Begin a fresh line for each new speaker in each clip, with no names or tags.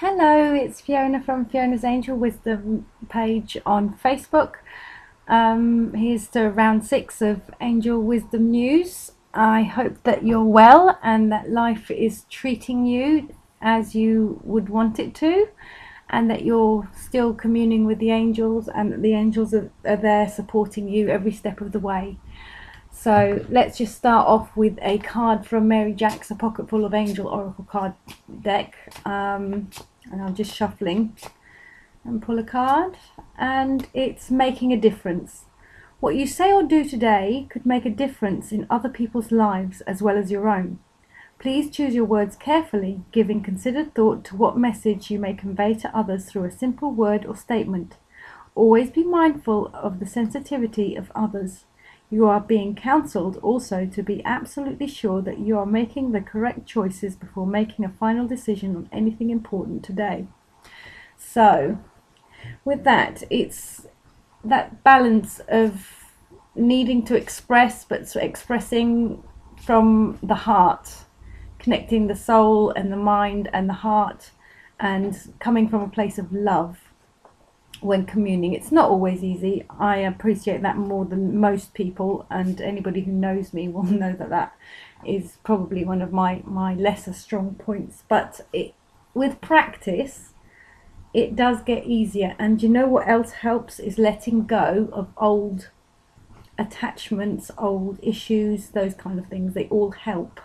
Hello, it's Fiona from Fiona's Angel Wisdom page on Facebook. Here's to round 6 of Angel Wisdom News. I hope that you're well and that life is treating you as you would want it to, and that you're still communing with the angels and that the angels are there supporting you every step of the way. So let's just start off with a card from Mary Jacks, A Pocket Full of Angel Oracle card deck. And I'm just shuffling and pull a card, and it's making a difference. What you say or do today could make a difference in other people's lives as well as your own. Please choose your words carefully, giving considered thought to what message you may convey to others through a simple word or statement. Always be mindful of the sensitivity of others. You are being counseled also to be absolutely sure that you are making the correct choices before making a final decision on anything important today. So, with that, it's that balance of needing to express, but expressing from the heart, connecting the soul and the mind and the heart, and coming from a place of love when communing. It's not always easy. I appreciate that more than most people, and anybody who knows me will know that that is probably one of my lesser strong points, but with practice it does get easier. And you know what else helps is letting go of old attachments, old issues, those kind of things. They all help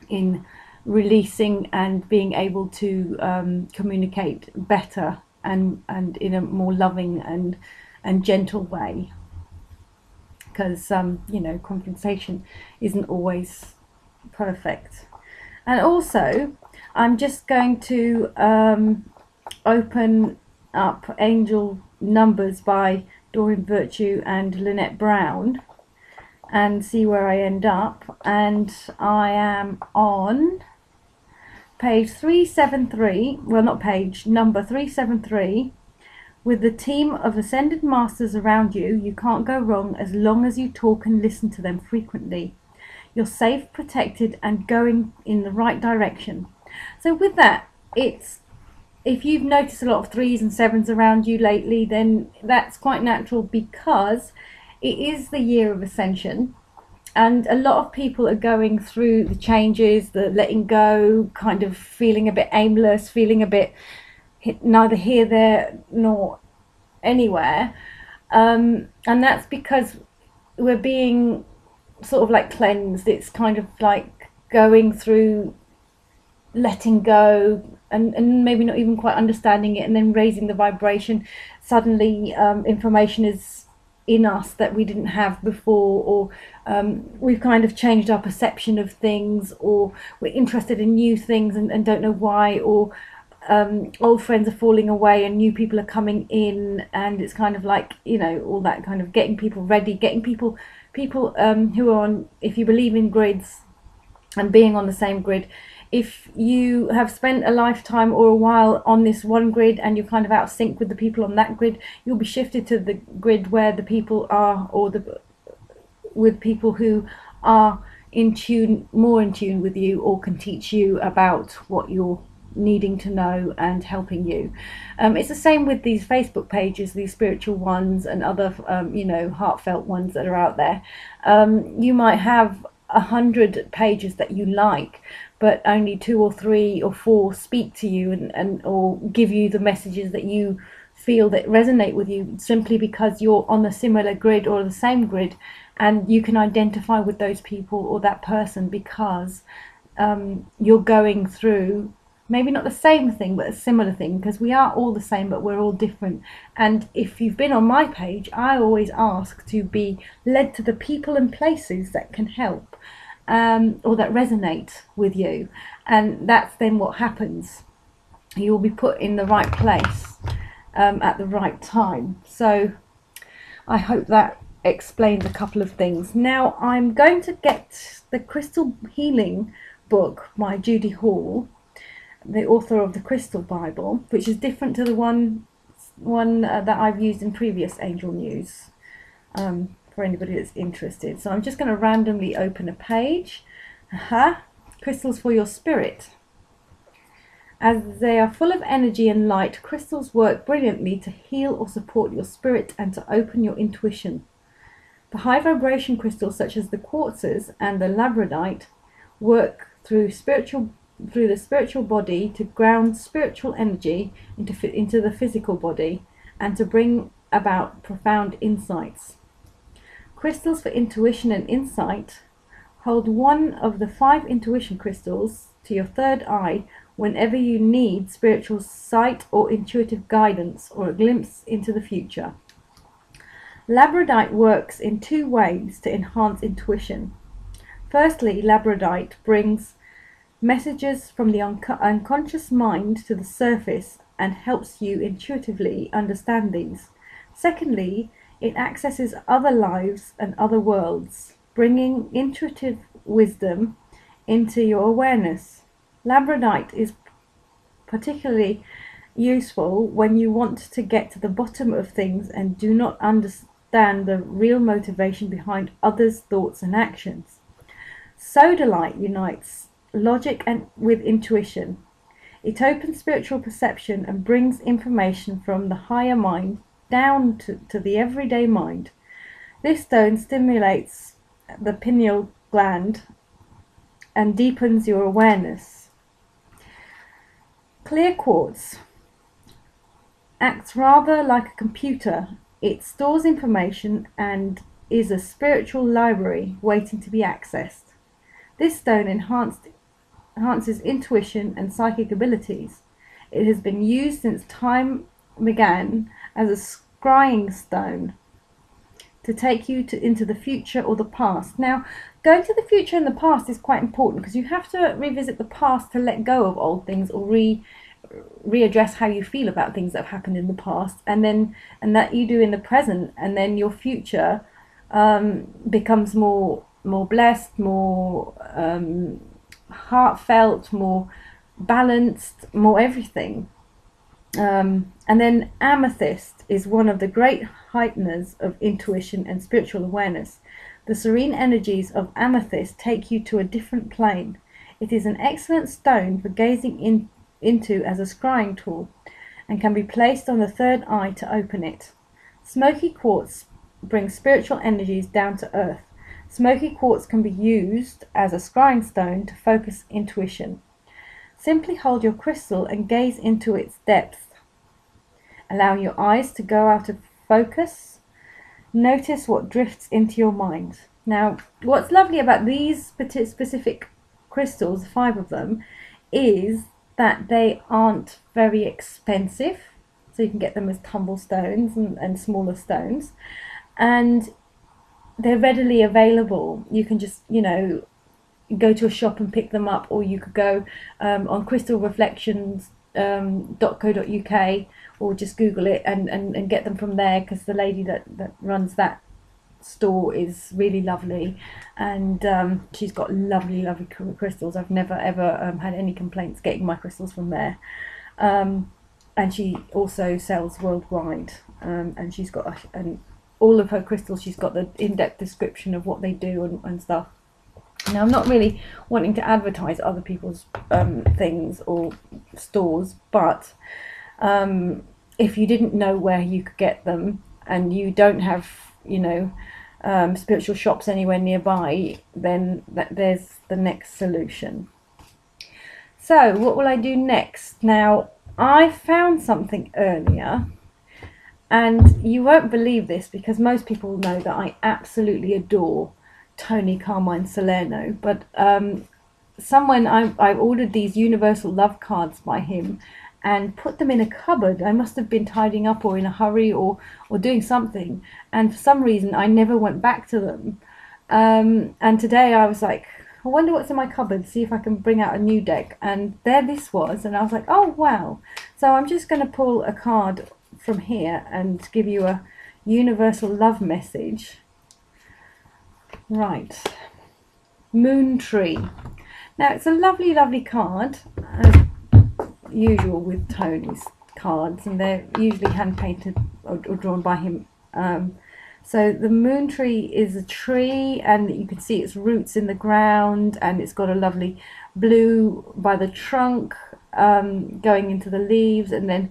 in releasing and being able to communicate better and in a more loving and gentle way, because compensation isn't always perfect. And also, I'm just going to open up Angel Numbers by Doreen Virtue and Lynette Brown and see where I end up. And I am on page 373, well, not page, number 373. With the team of ascended masters around you, you can't go wrong as long as you talk and listen to them frequently. You're safe, protected, and going in the right direction. So with that, it's, if you've noticed a lot of 3s and 7s around you lately, then that's quite natural, because it is the year of ascension. And a lot of people are going through the changes, the letting go, kind of feeling a bit aimless, feeling a bit neither here, there, nor anywhere. And that's because we're being sort of like cleansed. It's kind of like going through letting go and maybe not even quite understanding it, and then raising the vibration. Suddenly information is in us that we didn't have before, or we've kind of changed our perception of things, or we're interested in new things and don't know why, or old friends are falling away and new people are coming in, and it's kind of like, all that kind of getting people ready, getting people who are on, if you believe in grids and being on the same grid. If you have spent a lifetime or a while on this one grid and you're kind of out of sync with the people on that grid, you'll be shifted to the grid where the people are, or with people who are in tune, more in tune with you, or can teach you about what you're needing to know and helping you. It's the same with these Facebook pages, these spiritual ones and other heartfelt ones that are out there. You might have 100 pages that you like, but only 2 or 3 or 4 speak to you and or give you the messages that you feel that resonate with you, simply because you're on a similar grid or the same grid, and you can identify with those people or that person because you're going through maybe not the same thing but a similar thing, because we are all the same but we're all different. And if you've been on my page, I always ask to be led to the people and places that can help, or that resonate with you, and that's then what happens. You'll be put in the right place at the right time. So I hope that explains a couple of things. Now I'm going to get the Crystal Healing book by Judy Hall, the author of the Crystal Bible, which is different to the one that I've used in previous Angel News, for anybody that's interested. So I'm just going to randomly open a page. Crystals for your spirit. As they are full of energy and light, crystals work brilliantly to heal or support your spirit and to open your intuition. The high vibration crystals such as the quartzes and the labradorite work through the spiritual body to ground spiritual energy into the physical body and to bring about profound insights. Crystals for intuition and insight hold one of the 5 intuition crystals to your third eye whenever you need spiritual sight or intuitive guidance or a glimpse into the future. Labradorite works in 2 ways to enhance intuition. Firstly, labradorite brings messages from the unconscious mind to the surface and helps you intuitively understand these. Secondly, it accesses other lives and other worlds, bringing intuitive wisdom into your awareness. Labradorite is particularly useful when you want to get to the bottom of things and do not understand the real motivation behind others' thoughts and actions. Sodalite unites logic and with intuition. It opens spiritual perception and brings information from the higher mind down to the everyday mind. This stone stimulates the pineal gland and deepens your awareness. Clear quartz acts rather like a computer. It stores information and is a spiritual library waiting to be accessed. This stone enhances intuition and psychic abilities. It has been used since time began as a scrying stone to take you into the future or the past. Now, going to the future and the past is quite important because you have to revisit the past to let go of old things or readdress how you feel about things that have happened in the past, and that you do in the present, and then your future becomes more blessed, more heartfelt, more balanced, more everything. And then amethyst is one of the great heighteners of intuition and spiritual awareness. The serene energies of amethyst take you to a different plane. It is an excellent stone for gazing into as a scrying tool and can be placed on the third eye to open it. Smoky quartz brings spiritual energies down to earth. Smoky quartz can be used as a scrying stone to focus intuition. Simply hold your crystal and gaze into its depth. Allow your eyes to go out of focus. Notice what drifts into your mind. Now, what's lovely about these specific crystals, 5 of them, is that they aren't very expensive. So you can get them as tumble stones and smaller stones. And they're readily available. You can just, go to a shop and pick them up, or you could go on crystalreflections.co.uk or just Google it and get them from there, because the lady that runs that store is really lovely, and she's got lovely crystals. I've never ever had any complaints getting my crystals from there, and she also sells worldwide, and she's got all of her crystals, she's got the in-depth description of what they do and stuff. Now, I'm not really wanting to advertise other people's things or stores, but if you didn't know where you could get them and you don't have, spiritual shops anywhere nearby, then there's the next solution. So what will I do next? Now, I found something earlier, and you won't believe this because most people know that I absolutely adore Tony Carmine Salerno, but I ordered these universal love cards by him and put them in a cupboard. I must have been tidying up or in a hurry or doing something, and for some reason I never went back to them, and today I was like, I wonder what's in my cupboard, see if I can bring out a new deck, and there this was, and I was like, oh wow. So I'm just going to pull a card from here and give you a universal love message. Right, Moon Tree. Now, it's a lovely card, as usual with Tony's cards, and they're usually hand painted or drawn by him. So the moon tree is a tree, and you can see its roots in the ground, and it's got a lovely blue by the trunk, going into the leaves, and then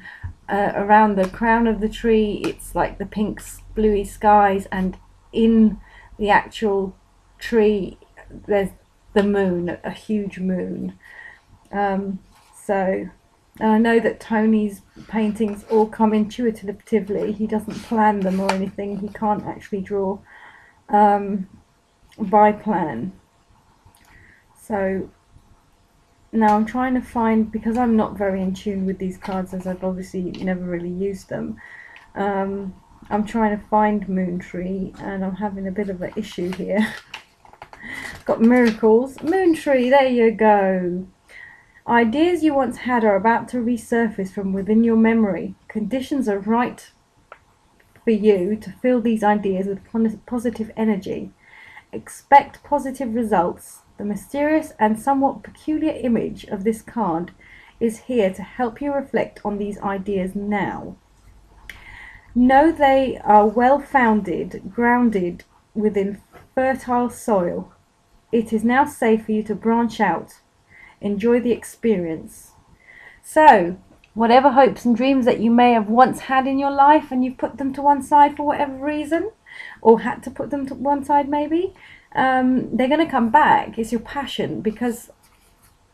around the crown of the tree it's like the pink bluey skies, and in the actual tree there's the moon, a huge moon. So I know that Tony's paintings all come intuitively. He doesn't plan them or anything. He can't actually draw by plan. So now I'm trying to find, because I'm not very in tune with these cards, as I've obviously never really used them, I'm trying to find Moon Tree, and I'm having a bit of an issue here. Got Miracles. Moon Tree, there you go. Ideas you once had are about to resurface from within your memory. Conditions are right for you to fill these ideas with positive energy. Expect positive results. The mysterious and somewhat peculiar image of this card is here to help you reflect on these ideas now. Know they are well-founded, grounded within fertile soil. It is now safe for you to branch out. Enjoy the experience. So, whatever hopes and dreams that you may have once had in your life and you've put them to one side for whatever reason, or had to put them to one side maybe, they're going to come back. It's your passion, because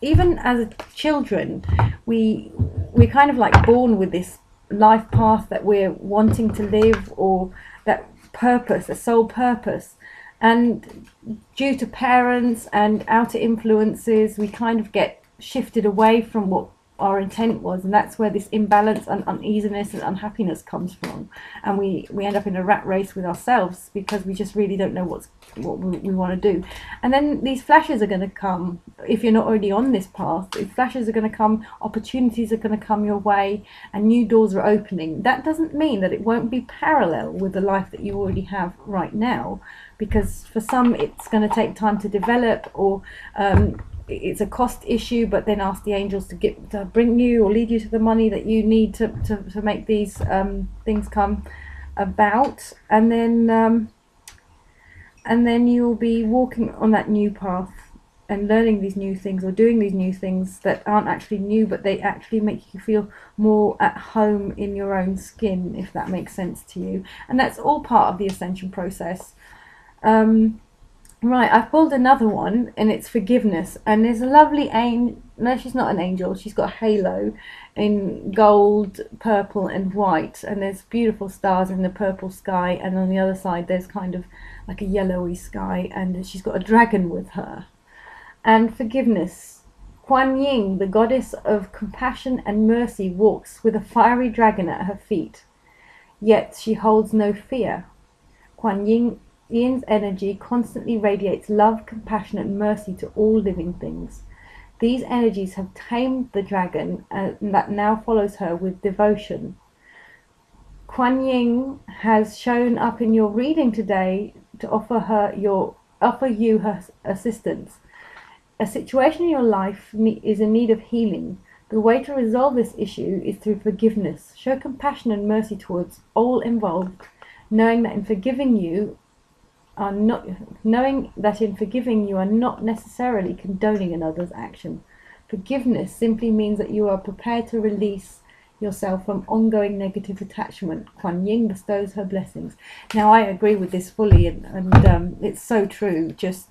even as children, we're kind of like born with this life path that we're wanting to live, or that purpose, a soul purpose. And due to parents and outer influences, we kind of get shifted away from what our intent was, and that's where this imbalance and uneasiness and unhappiness comes from. And we end up in a rat race with ourselves, because we just really don't know what we want to do. And then these flashes are going to come. If you're not already on this path, these flashes are going to come, opportunities are going to come your way, and new doors are opening. That doesn't mean that it won't be parallel with the life that you already have right now, because for some it's going to take time to develop, or it's a cost issue, but then ask the angels to bring you or lead you to the money that you need to make these things come about, and then you'll be walking on that new path and learning these new things, or doing these new things that aren't actually new, but they actually make you feel more at home in your own skin, if that makes sense to you. And that's all part of the ascension process. Right, I've pulled another one, and it's forgiveness. And there's a lovely angel. No, she's not an angel. She's got a halo in gold, purple, and white. And there's beautiful stars in the purple sky. And on the other side, there's kind of like a yellowy sky. And she's got a dragon with her. And forgiveness. Kuan Yin, the goddess of compassion and mercy, walks with a fiery dragon at her feet. Yet she holds no fear. Kuan Yin's energy constantly radiates love, compassion, and mercy to all living things. These energies have tamed the dragon, that now follows her with devotion. Kuan Yin has shown up in your reading today to offer you her assistance. A situation in your life is in need of healing. The way to resolve this issue is through forgiveness. Show compassion and mercy towards all involved, knowing that in forgiving you are not necessarily condoning another's action. Forgiveness simply means that you are prepared to release yourself from ongoing negative attachment. Kuan Yin bestows her blessings. Now, I agree with this fully, and it's so true. Just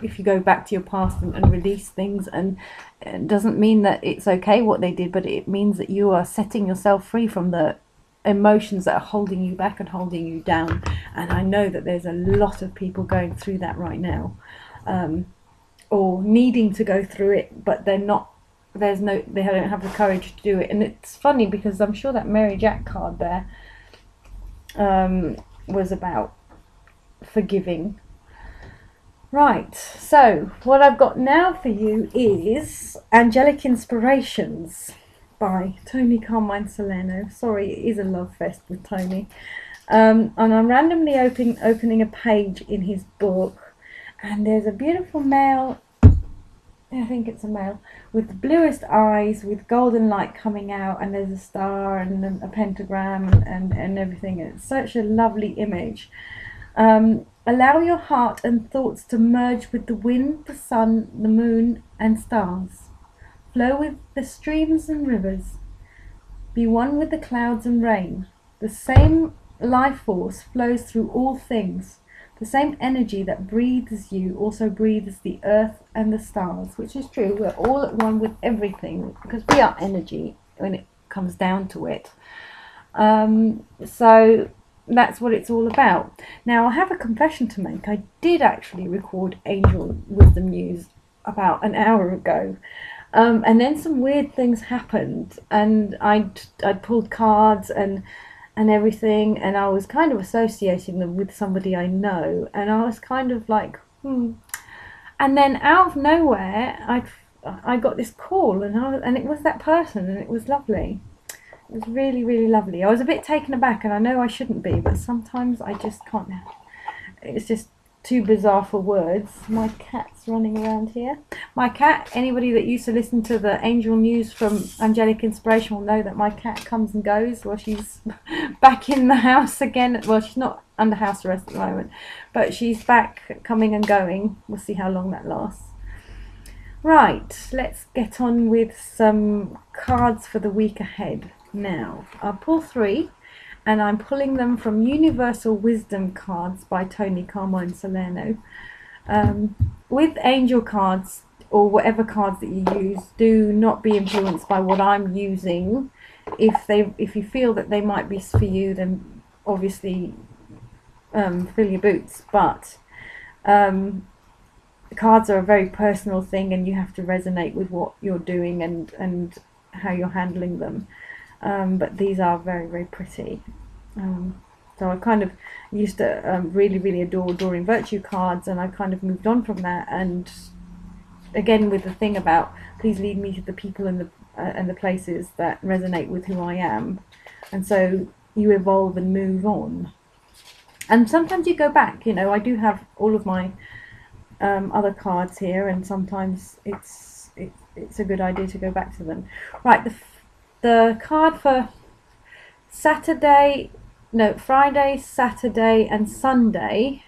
if you go back to your past and release things, and it doesn't mean that it's okay what they did, but it means that you are setting yourself free from the emotions that are holding you back and holding you down. And I know that there's a lot of people going through that right now, or needing to go through it, but they don't have the courage to do it. And it's funny, because I'm sure that Mary Jack card there was about forgiving. Right, so what I've got now for you is Angelic Inspirations by Tony Carmine Salerno. Sorry, it is a love fest with Tony. And I'm randomly opening a page in his book, and there's a beautiful male, I think it's a male, with the bluest eyes, with golden light coming out, and there's a star and a pentagram and everything. It's such a lovely image. Allow your heart and thoughts to merge with the wind, the sun, the moon, and stars. Flow with the streams and rivers. Be one with the clouds and rain. The same life force flows through all things. The same energy that breathes you also breathes the earth and the stars, which is true. We're all at one with everything because we are energy when it comes down to it. So that's what it's all about. Now, I have a confession to make. I did actually record Angel Wisdom News about an hour ago. And then some weird things happened, and I'd pulled cards and everything, and I was kind of associating them with somebody I know, and I was kind of like, And then out of nowhere, I got this call, and it was that person, and it was lovely. It was really, really lovely. I was a bit taken aback, and I know I shouldn't be, but sometimes I just can't. It's just too bizarre for words. My cat's running around here. My cat, anybody that used to listen to the Angel News from Angelic Inspiration will know that my cat comes and goes while she's back in the house again. Well, she's not under house arrest at the moment, but she's back, coming and going. We'll see how long that lasts. Right, let's get on with some cards for the week ahead. Now, I'll pull 3. And I'm pulling them from Universal Wisdom cards by Tony Carmine Salerno. With angel cards, or whatever cards that you use, do not be influenced by what I'm using. If you feel that they might be for you, then obviously fill your boots. But cards are a very personal thing, and you have to resonate with what you're doing and how you're handling them. But these are very, very pretty. So I kind of used to really, really adore Doreen Virtue cards, and I kind of moved on from that. And again, with the thing about please lead me to the people and the places that resonate with who I am. And so you evolve and move on. And sometimes you go back. You know, I do have all of my other cards here, and sometimes it's a good idea to go back to them. Right, the card for Friday, Saturday and Sunday.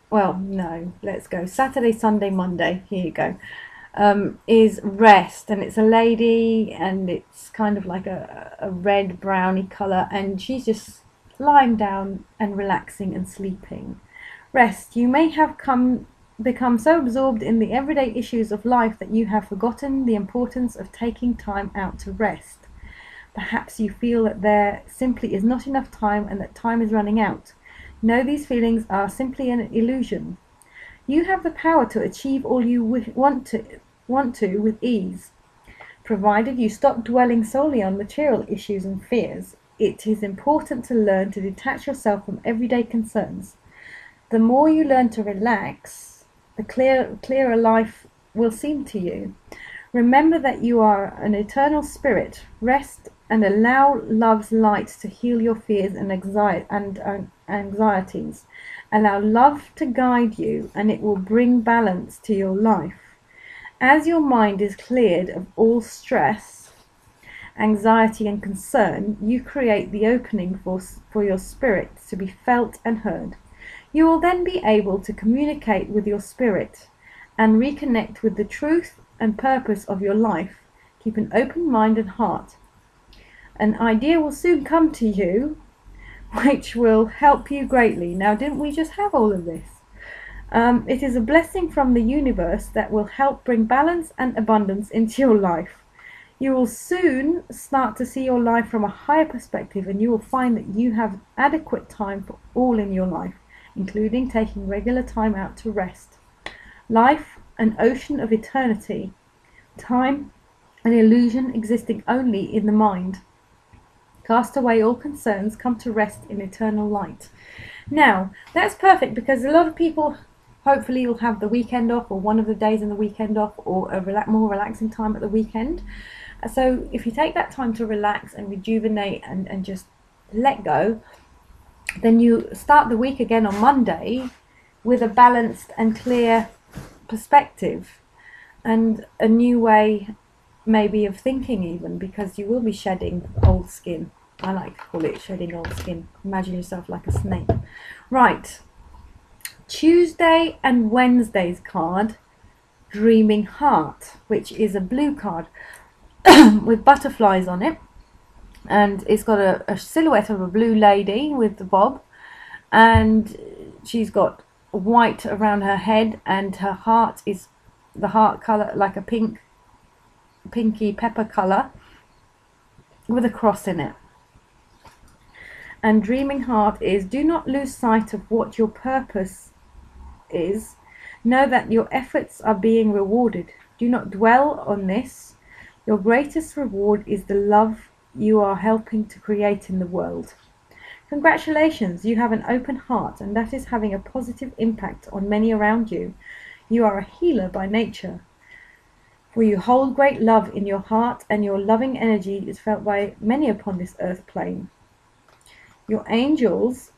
Well, no, let's go Saturday, Sunday, Monday. Here you go. Is rest, and it's a lady, and it's kind of like a red browny colour, and she's just lying down and relaxing and sleeping. Rest. You may have become so absorbed in the everyday issues of life that you have forgotten the importance of taking time out to rest. Perhaps you feel that there simply is not enough time and that time is running out. No, these feelings are simply an illusion. You have the power to achieve all you want to with ease, provided you stop dwelling solely on material issues and fears. It is important to learn to detach yourself from everyday concerns. The more you learn to relax, the clearer life will seem to you. Remember that you are an eternal spirit. Rest and allow love's light to heal your fears and anxieties. Allow love to guide you, and it will bring balance to your life. As your mind is cleared of all stress, anxiety and concern, you create the opening for your spirit to be felt and heard. You will then be able to communicate with your spirit and reconnect with the truth and purpose of your life. Keep an open mind and heart. An idea will soon come to you which will help you greatly. Now, didn't we just have all of this? It is a blessing from the universe that will help bring balance and abundance into your life. You will soon start to see your life from a higher perspective, and you will find that you have adequate time for all in your life, including taking regular time out to rest. Life, an ocean of eternity. Time, an illusion existing only in the mind. Cast away all concerns, come to rest in eternal light. Now, that's perfect, because a lot of people hopefully will have the weekend off, or one of the days in the weekend off, or a more relaxing time at the weekend. So if you take that time to relax and rejuvenate and just let go, then you start the week again on Monday with a balanced and clear perspective and a new way maybe of thinking, even, because you will be shedding old skin. I like to call it shedding old skin. Imagine yourself like a snake. Right, Tuesday and Wednesday's card Dreaming Heart, which is a blue card with butterflies on it, and it's got a silhouette of a blue lady with the bob, and she's got white around her head, and her heart is the heart colour, like a pinky pepper colour with a cross in it. And Dreaming Heart is, do not lose sight of what your purpose is. Know that your efforts are being rewarded. Do not dwell on this. Your greatest reward is the love you are helping to create in the world. Congratulations, you have an open heart, and that is having a positive impact on many around you. You are a healer by nature, for you hold great love in your heart, and your loving energy is felt by many upon this earth plane. Your angels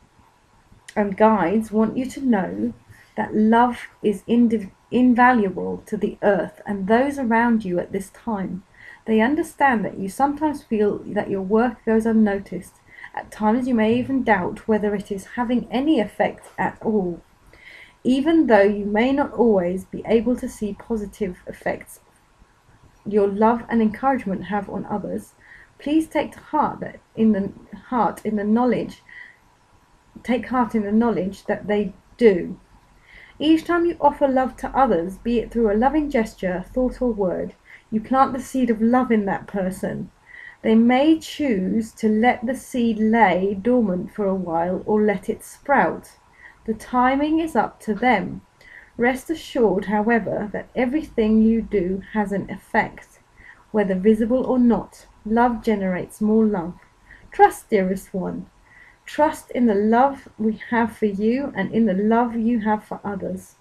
and guides want you to know that love is invaluable to the earth and those around you at this time. They understand that you sometimes feel that your work goes unnoticed. At times you may even doubt whether it is having any effect at all. Even though you may not always be able to see positive effects your love and encouragement have on others, please take heart in the knowledge that they do. Each time you offer love to others, be it through a loving gesture, thought, or word, you plant the seed of love in that person. They may choose to let the seed lay dormant for a while or let it sprout. The timing is up to them. Rest assured, however, that everything you do has an effect, whether visible or not. Love generates more love. Trust, dearest one. Trust in the love we have for you and in the love you have for others.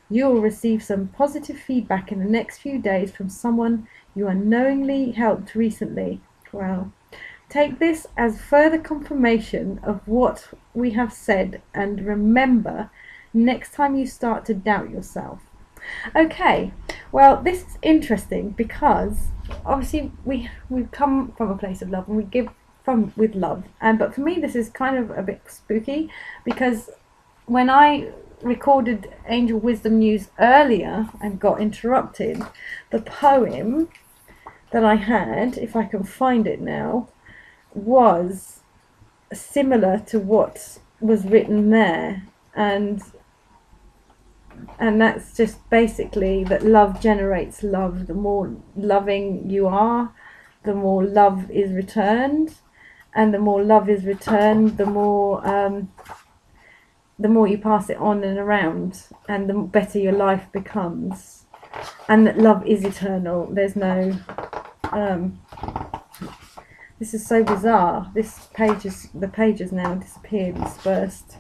You will receive some positive feedback in the next few days from someone you unknowingly helped recently. Well, take this as further confirmation of what we have said, and remember, next time you start to doubt yourself. Okay, well, this is interesting because obviously we come from a place of love and we give with love, but for me this is kind of a bit spooky, because when I recorded Angel Wisdom News earlier and got interrupted, the poem that I had, if I can find it now, was similar to what was written there, and that's just basically that love generates love. The more loving you are, the more love is returned, and the more love is returned, the more you pass it on and around, and the better your life becomes. And that love is eternal. There's no this is so bizarre. The page has now disappeared, dispersed.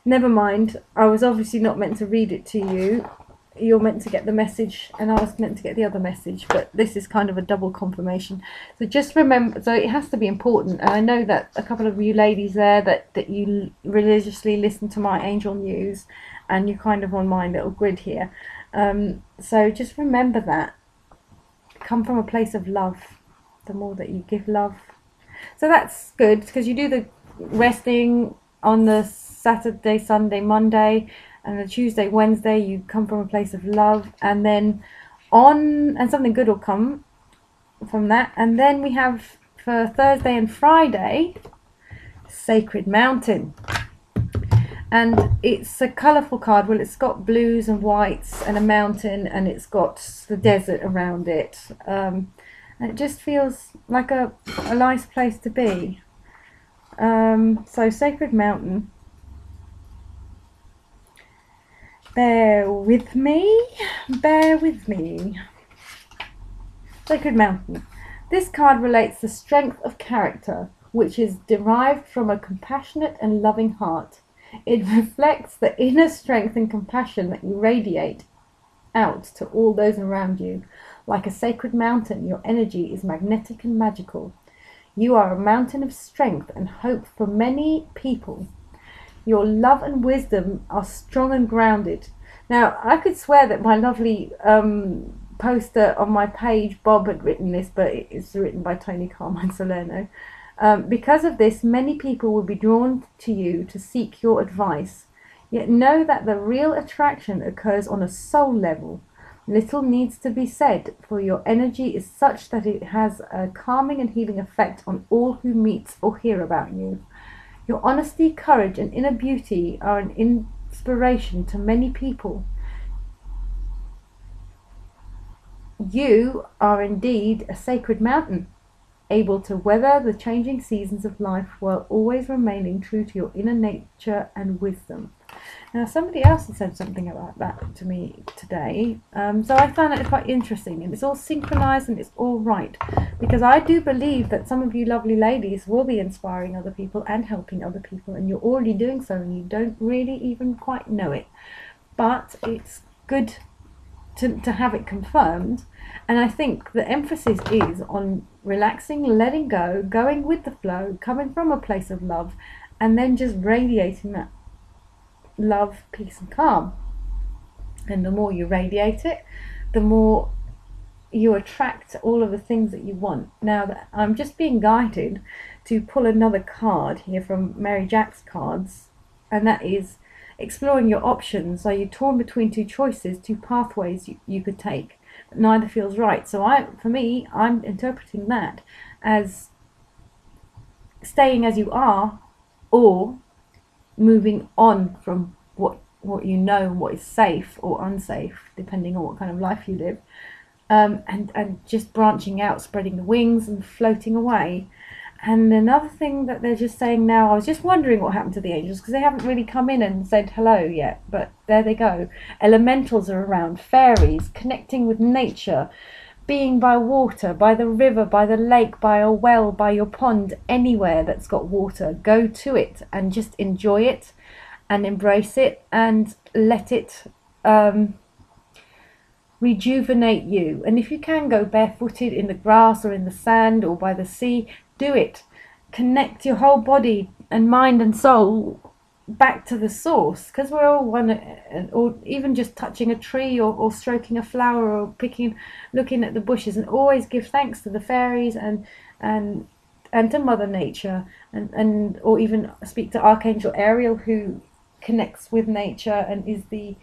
Never mind, I was obviously not meant to read it to you. You're meant to get the message, and I was meant to get the other message, but this is kind of a double confirmation. So just remember, so it has to be important, and I know that a couple of you ladies there that you religiously listen to my Angel News, and you're kind of on my little grid here. So just remember that. Come from a place of love. The more that you give love. So that's good, because you do the resting on the Saturday, Sunday, Monday, and the Tuesday, Wednesday, you come from a place of love, and then and something good will come from that. And then we have for Thursday and Friday, Sacred Mountain. And it's a colourful card. Well, it's got blues and whites and a mountain, and it's got the desert around it. And it just feels like a nice place to be. So Sacred Mountain. Bear with me. Sacred Mountain. This card relates the strength of character, which is derived from a compassionate and loving heart. It reflects the inner strength and compassion that you radiate out to all those around you. Like a sacred mountain, your energy is magnetic and magical. You are a mountain of strength and hope for many people. Your love and wisdom are strong and grounded. Now, I could swear that my lovely poster on my page, Bob, had written this, but it's written by Tony Carmine Salerno. Because of this, many people will be drawn to you to seek your advice. Yet know that the real attraction occurs on a soul level. Little needs to be said, for your energy is such that it has a calming and healing effect on all who meet or hear about you. Your honesty, courage, and inner beauty are an inspiration to many people. You are indeed a sacred mountain, able to weather the changing seasons of life while always remaining true to your inner nature and wisdom. Now, somebody else has said something about that to me today, so I found it quite interesting, and it's all synchronized and it's all right, because I do believe that some of you lovely ladies will be inspiring other people and helping other people, and you're already doing so and you don't really even quite know it. But it's good to have it confirmed, and I think the emphasis is on relaxing, letting go, going with the flow, coming from a place of love, and then just radiating that love, peace and calm. And the more you radiate it, the more you attract all of the things that you want. Now, I'm just being guided to pull another card here from Mary Jack's cards, and that is exploring your options. Are you torn between two choices, two pathways you could take, but neither feels right? So for me, I'm interpreting that as staying as you are, or moving on from what you know and what is safe or unsafe, depending on what kind of life you live, and just branching out, spreading the wings and floating away. And another thing that they're just saying now, I was just wondering what happened to the angels, because they haven't really come in and said hello yet, but there they go. Elementals are around, fairies, connecting with nature, being by water, by the river, by the lake, by a well, by your pond, anywhere that's got water. Go to it and just enjoy it and embrace it and let it rejuvenate you. And if you can go barefooted in the grass or in the sand or by the sea, do it. Connect your whole body and mind and soul back to the source, because we're all one. Or even just touching a tree or stroking a flower or looking at the bushes, and always give thanks to the fairies and to Mother Nature, and or even speak to Archangel Ariel, who connects with nature and is the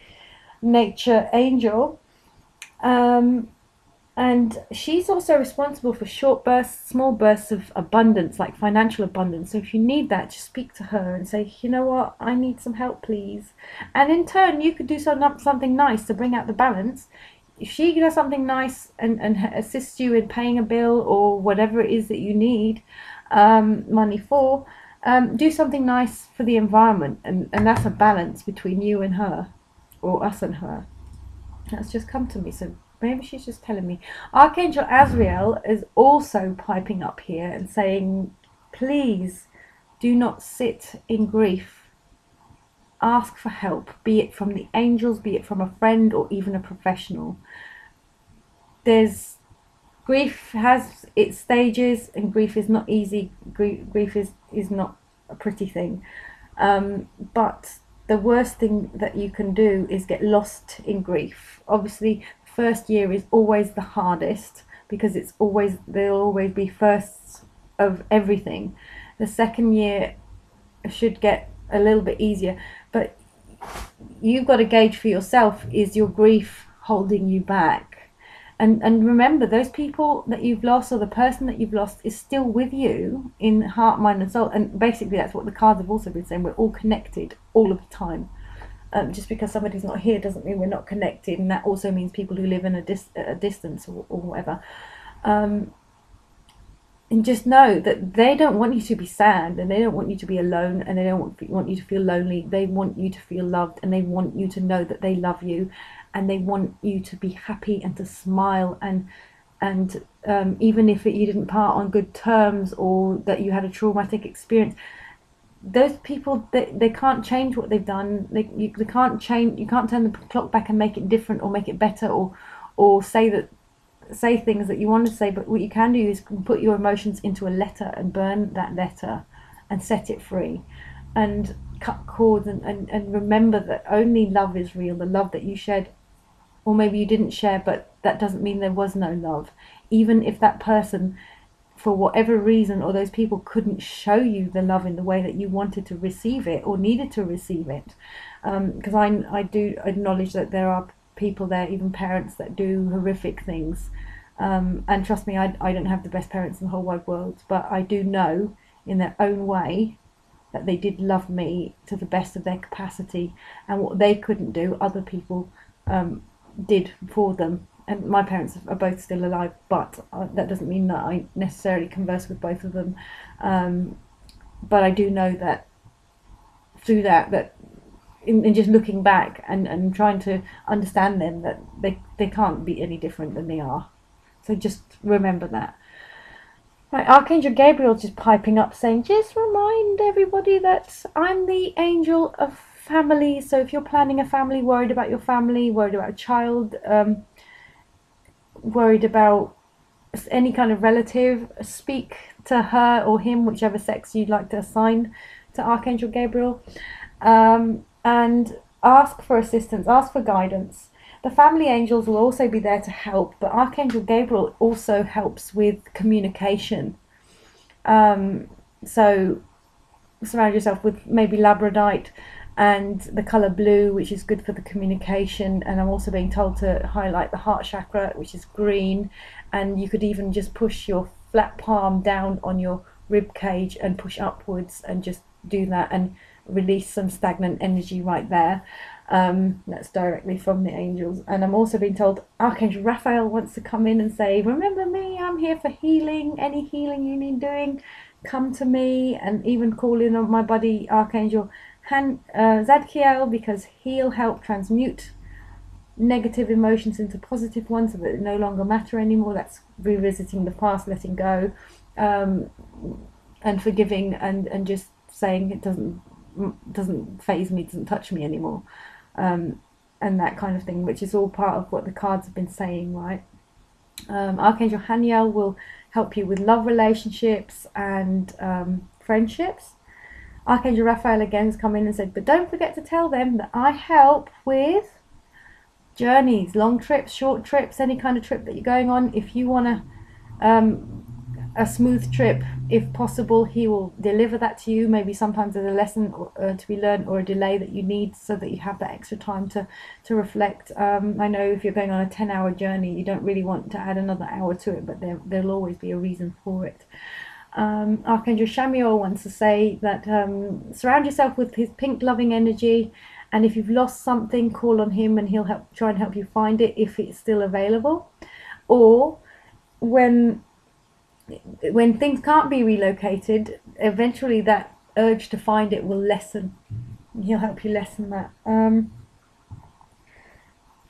nature angel. And she's also responsible for short bursts, small bursts of abundance, like financial abundance. So if you need that, just speak to her and say, you know what, I need some help, please. And in turn, you could do something nice to bring out the balance. If she does something nice and assists you in paying a bill or whatever it is that you need money for, do something nice for the environment. And that's a balance between you and her, or us and her. That's just come to me, so maybe she's just telling me. Archangel Azrael is also piping up here and saying, please do not sit in grief. Ask for help, be it from the angels, be it from a friend, or even a professional. Grief has its stages, and grief is not easy. Grief is not a pretty thing. But the worst thing that you can do is get lost in grief. Obviously, first year is always the hardest, because there'll always be firsts of everything. The second year should get a little bit easier, but you've got to gauge for yourself, is your grief holding you back? And remember, those people that you've lost, or the person that you've lost, is still with you in heart, mind and soul. And basically that's what the cards have also been saying. We're all connected all of the time. Just because somebody's not here doesn't mean we're not connected, and that also means people who live in a distance or whatever. And just know that they don't want you to be sad, and they don't want you to be alone, and they don't want you to feel lonely. They want you to feel loved, and they want you to know that they love you, and they want you to be happy and to smile, and even if you didn't part on good terms, or that you had a traumatic experience, those people, they can't change what they've done. You can't change. You can't turn the clock back and make it different or make it better, or say things that you want to say. But what you can do is put your emotions into a letter and burn that letter and set it free, and cut cords, and remember that only love is real. The love that you shared, or maybe you didn't share, but that doesn't mean there was no love. Even if that person for whatever reason, or those people couldn't show you the love in the way that you wanted to receive it or needed to receive it. Because I do acknowledge that there are people there, even parents, that do horrific things. And trust me, I don't have the best parents in the whole wide world, but I do know in their own way that they did love me to the best of their capacity, and what they couldn't do, other people did for them. And my parents are both still alive, but that doesn't mean that I necessarily converse with both of them. But I do know that through that in just looking back and trying to understand them, that they can't be any different than they are. So just remember that. Right, Archangel Gabriel's just piping up saying, just remind everybody that I'm the angel of family. So if you're planning a family, worried about your family, worried about a child, worried about any kind of relative, speak to her or him, whichever sex you'd like to assign to Archangel Gabriel, and ask for assistance, ask for guidance. The family angels will also be there to help, but Archangel Gabriel also helps with communication. So surround yourself with maybe labradorite and the color blue, which is good for the communication. And I'm also being told to highlight the heart chakra, which is green. And you could even just push your flat palm down on your rib cage and push upwards, and just do that and release some stagnant energy right there. That's directly from the angels. And I'm also being told Archangel Raphael wants to come in and say, remember me, I'm here for healing. Any healing you need doing, come to me. And even call in on my buddy Archangel Zadkiel, because he'll help transmute negative emotions into positive ones so that they no longer matter anymore. That's revisiting the past, letting go, and forgiving, and just saying it doesn't faze me, doesn't touch me anymore, and that kind of thing, which is all part of what the cards have been saying, right? Archangel Haniel will help you with love relationships and friendships. Archangel Raphael again has come in and said, but don't forget to tell them that I help with journeys, long trips, short trips, any kind of trip that you're going on. If you want a smooth trip, if possible, he will deliver that to you. Maybe sometimes there's a lesson to be learned, or a delay that you need, so that you have that extra time to reflect. I know if you're going on a 10-hour journey, you don't really want to add another hour to it, but there'll always be a reason for it. Archangel Shamiel wants to say that surround yourself with his pink loving energy, and if you've lost something, call on him and he'll try and help you find it if it's still available. Or when things can't be relocated, eventually that urge to find it will lessen. He'll help you lessen that.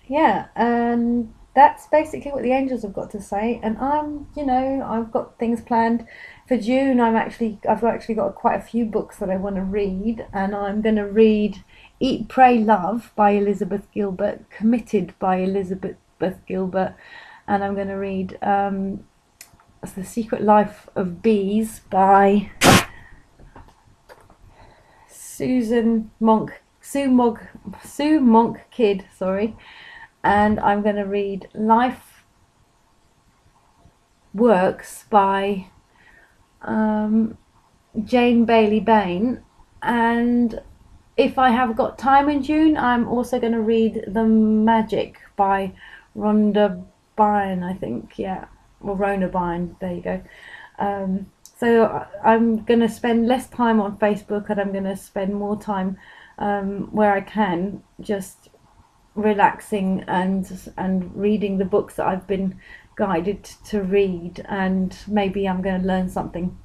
Yeah, and that's basically what the angels have got to say. And I've got things planned for June. I've actually got quite a few books that I want to read, and I'm going to read Eat, Pray, Love by Elizabeth Gilbert, Committed by Elizabeth Gilbert, and I'm going to read The Secret Life of Bees by Sue Monk Kidd, and I'm going to read Life Works by Jane Bailey Bain. And if I have got time in June, I'm also going to read The Magic by Rhonda Byrne, I think, yeah, or Rona Byrne, there you go. So I'm going to spend less time on Facebook, and I'm going to spend more time where I can, just relaxing and reading the books that I've been guided to read, and maybe I'm going to learn something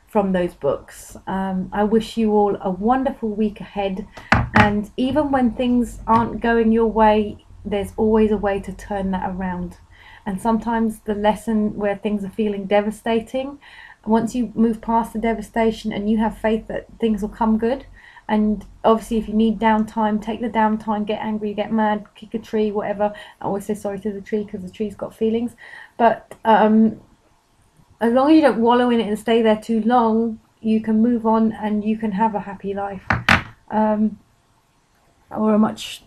from those books. I wish you all a wonderful week ahead, and even when things aren't going your way, there's always a way to turn that around. And sometimes the lesson where things are feeling devastating, once you move past the devastation and you have faith that things will come good, and obviously if you need downtime, take the downtime, get angry, get mad, kick a tree, whatever. I always say sorry to the tree because the tree's got feelings, but as long as you don't wallow in it and stay there too long, you can move on and you can have a happy life, or a much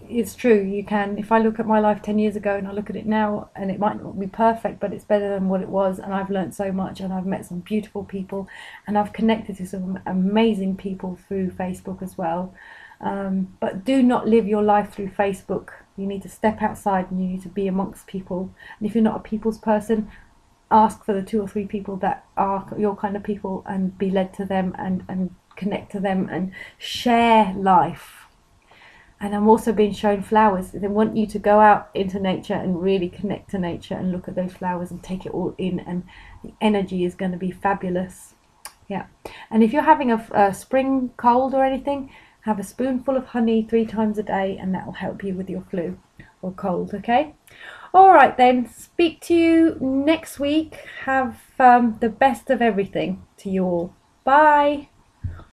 it's true. You can. If I look at my life 10 years ago and I look at it now, and it might not be perfect, but it's better than what it was, and I've learned so much, and I've met some beautiful people, and I've connected to some amazing people through Facebook as well. But do not live your life through Facebook. You need to step outside and you need to be amongst people. And if you're not a people's person, ask for the 2 or 3 people that are your kind of people and be led to them, and connect to them and share life. And I'm also being shown flowers. They want you to go out into nature and really connect to nature and look at those flowers and take it all in, and the energy is going to be fabulous. Yeah. And if you're having a spring cold or anything, have a spoonful of honey 3 times a day, and that will help you with your flu or cold. Okay. All right then. Speak to you next week. Have the best of everything to you all. Bye.